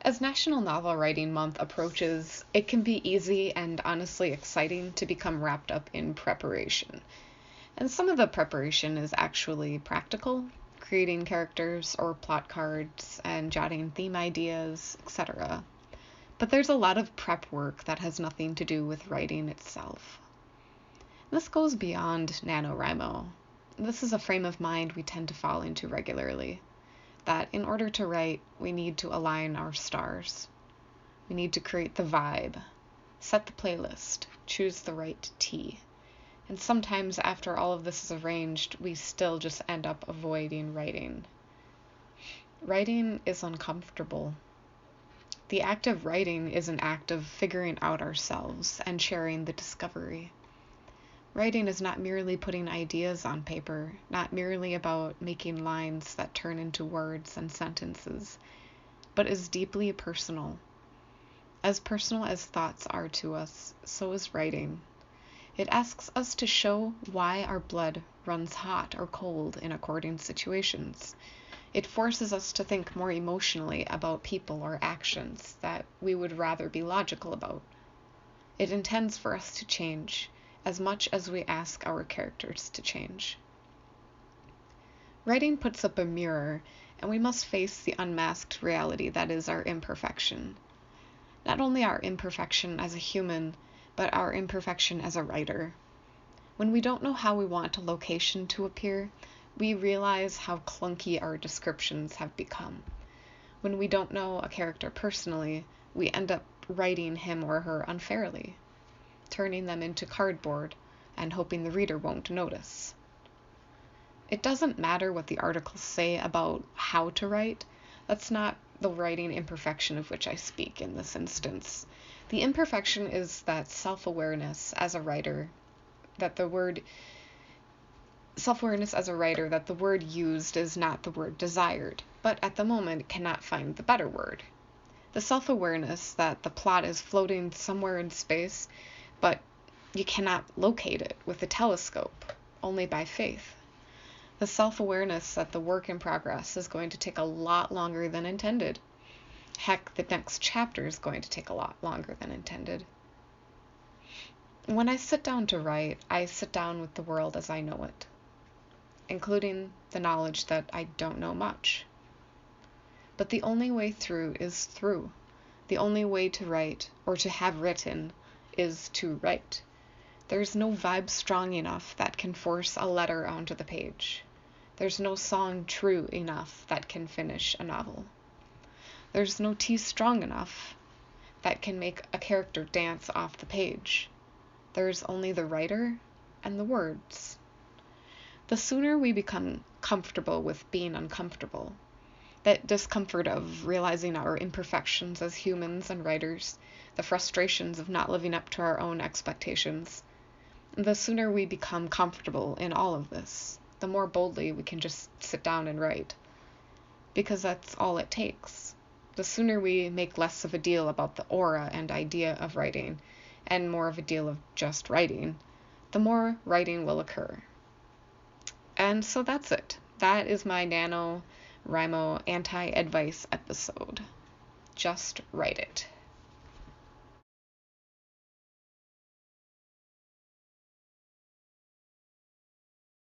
As National Novel Writing Month approaches, it can be easy and honestly exciting to become wrapped up in preparation. And some of the preparation is actually practical, creating characters or plot cards and jotting theme ideas, etc. But there's a lot of prep work that has nothing to do with writing itself. This goes beyond NaNoWriMo. This is a frame of mind we tend to fall into regularly. That in order to write, we need to align our stars. We need to create the vibe, set the playlist, choose the right tea. And sometimes after all of this is arranged, we still just end up avoiding writing. Writing is uncomfortable. The act of writing is an act of figuring out ourselves and sharing the discovery. Writing is not merely putting ideas on paper, not merely about making lines that turn into words and sentences, but is deeply personal. As personal as thoughts are to us, so is writing. It asks us to show why our blood runs hot or cold in according situations. It forces us to think more emotionally about people or actions that we would rather be logical about. It intends for us to change, as much as we ask our characters to change. Writing puts up a mirror, and we must face the unmasked reality that is our imperfection. Not only our imperfection as a human, but our imperfection as a writer. When we don't know how we want a location to appear, we realize how clunky our descriptions have become. When we don't know a character personally, we end up writing him or her unfairly, turning them into cardboard and hoping the reader won't notice. It doesn't matter what the articles say about how to write. That's not the writing imperfection of which I speak in this instance. The imperfection is that self-awareness as a writer that the word used is not the word desired, but at the moment cannot find the better word. The self-awareness that the plot is floating somewhere in space, but you cannot locate it with a telescope, only by faith. The self-awareness that the work in progress is going to take a lot longer than intended. Heck, the next chapter is going to take a lot longer than intended. When I sit down to write, I sit down with the world as I know it, including the knowledge that I don't know much. But the only way through is through. The only way to write, or to have written, is to write. There's no vibe strong enough that can force a letter onto the page. There's no song true enough that can finish a novel. There's no tea strong enough that can make a character dance off the page. There's only the writer and the words. The sooner we become comfortable with being uncomfortable, that discomfort of realizing our imperfections as humans and writers, the frustrations of not living up to our own expectations, the sooner we become comfortable in all of this, the more boldly we can just sit down and write. Because that's all it takes. The sooner we make less of a deal about the aura and idea of writing, and more of a deal of just writing, the more writing will occur. And so that's it. That is my NaNoWriMo anti-advice episode. Just write it.